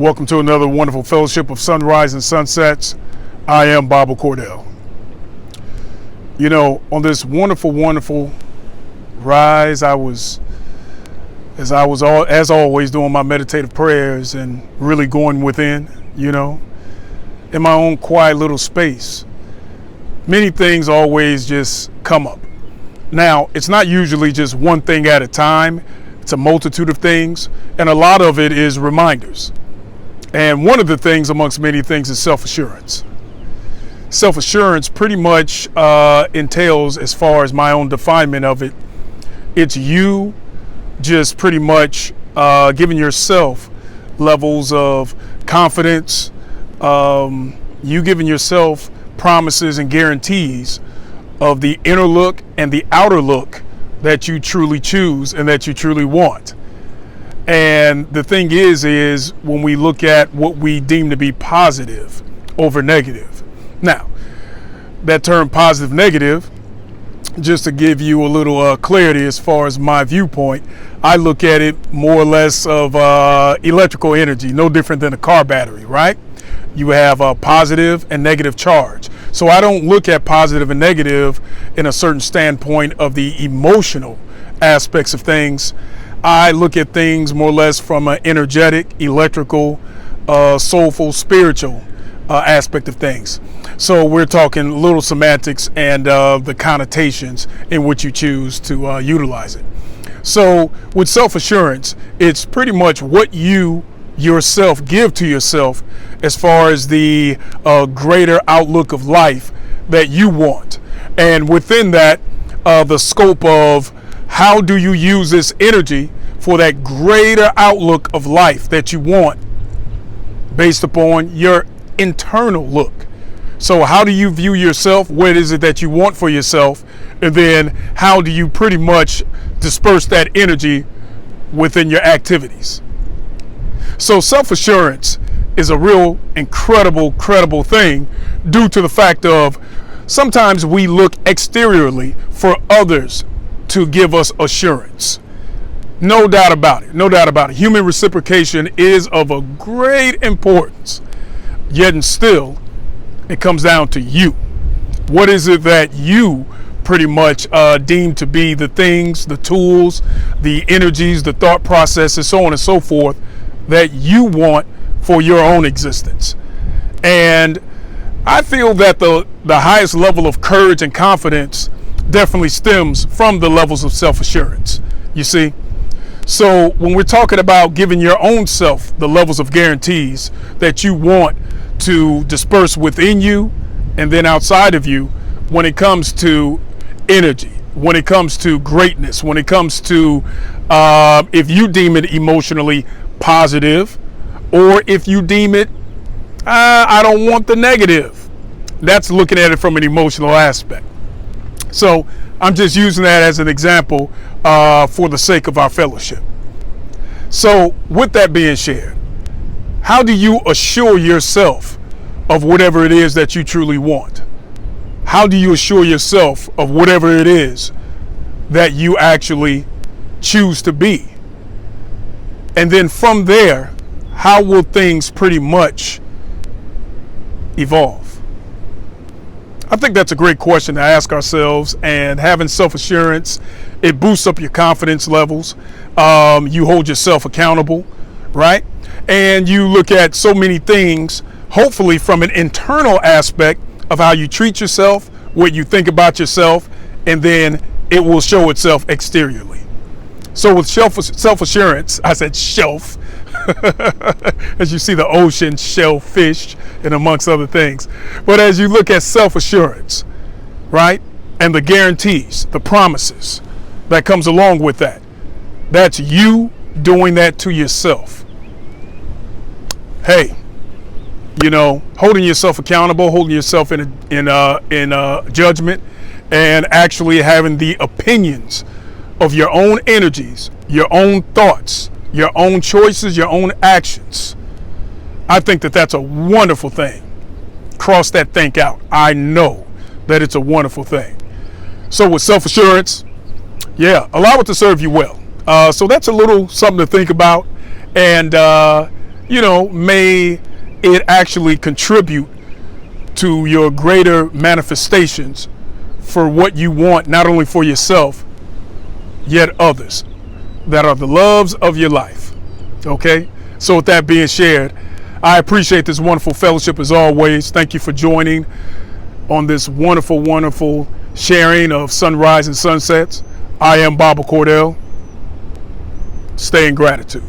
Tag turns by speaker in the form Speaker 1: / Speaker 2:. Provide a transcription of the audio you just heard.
Speaker 1: Welcome to another wonderful fellowship of sunrise and sunsets. I am Bob Cordell. You know, on this wonderful rise, as always doing my meditative prayers and really going within, in my own quiet little space. Many things always just come up. Now, it's not usually just one thing at a time. It's a multitude of things, and a lot of it is reminders. And one of the things amongst many things is self-assurance. Self-assurance pretty much entails, as far as my own definement of it, it's you just pretty much giving yourself levels of confidence, you giving yourself promises and guarantees of the inner look and the outer look that you truly choose and that you truly want. And the thing is when we look at what we deem to be positive over negative. Now, that term positive, negative, just to give you a little clarity as far as my viewpoint, I look at it more or less of electrical energy, no different than a car battery, right? You have a positive and negative charge. So I don't look at positive and negative in a certain standpoint of the emotional aspects of things. I look at things more or less from an energetic, electrical, soulful, spiritual aspect of things. So we're talking little semantics and the connotations in which you choose to utilize it. So with self-assurance, it's pretty much what you yourself give to yourself as far as the greater outlook of life that you want. And within that, the scope of how do you use this energy for that greater outlook of life that you want based upon your internal look. So how do you view yourself? What is it that you want for yourself? And then how do you pretty much disperse that energy within your activities? So self-assurance is a real credible thing due to the fact of sometimes we look exteriorly for others to give us assurance. No doubt about it. Human reciprocation is of a great importance. Yet and still, it comes down to you. What is it that you pretty much deem to be the things, the tools, the energies, the thought processes, so on and so forth, that you want for your own existence? And I feel that the highest level of courage and confidence definitely stems from the levels of self-assurance, you see. So when we're talking about giving your own self the levels of guarantees that you want to disperse within you and then outside of you, when it comes to energy, when it comes to greatness, when it comes to if you deem it emotionally positive, or if you deem it I don't want the negative, that's looking at it from an emotional aspect. So I'm just using that as an example for the sake of our fellowship. So with that being shared, how do you assure yourself of whatever it is that you truly want? How do you assure yourself of whatever it is that you actually choose to be? And then from there, how will things pretty much evolve? I think that's a great question to ask ourselves, and having self-assurance, it boosts up your confidence levels. You hold yourself accountable, right? And you look at so many things, hopefully from an internal aspect of how you treat yourself, what you think about yourself, and then it will show itself exteriorly. So with self-assurance, I said shelf, as you see the ocean, shellfish, and amongst other things. But as you look at self-assurance, right, and the guarantees, the promises that comes along with that, that's you doing that to yourself. Hey, holding yourself accountable, holding yourself in judgment, and actually having the opinions of your own energies, your own thoughts, your own choices, your own actions. I think that that's a wonderful thing. Cross that think out. I know that it's a wonderful thing. So with self-assurance, allow it to serve you well. So that's a little something to think about. And may it actually contribute to your greater manifestations for what you want, not only for yourself, yet others that are the loves of your life. Okay? So with that being shared, I appreciate this wonderful fellowship as always. Thank you for joining on this wonderful, wonderful sharing of sunrise and sunsets. I am Baba Cordell. Stay in gratitude.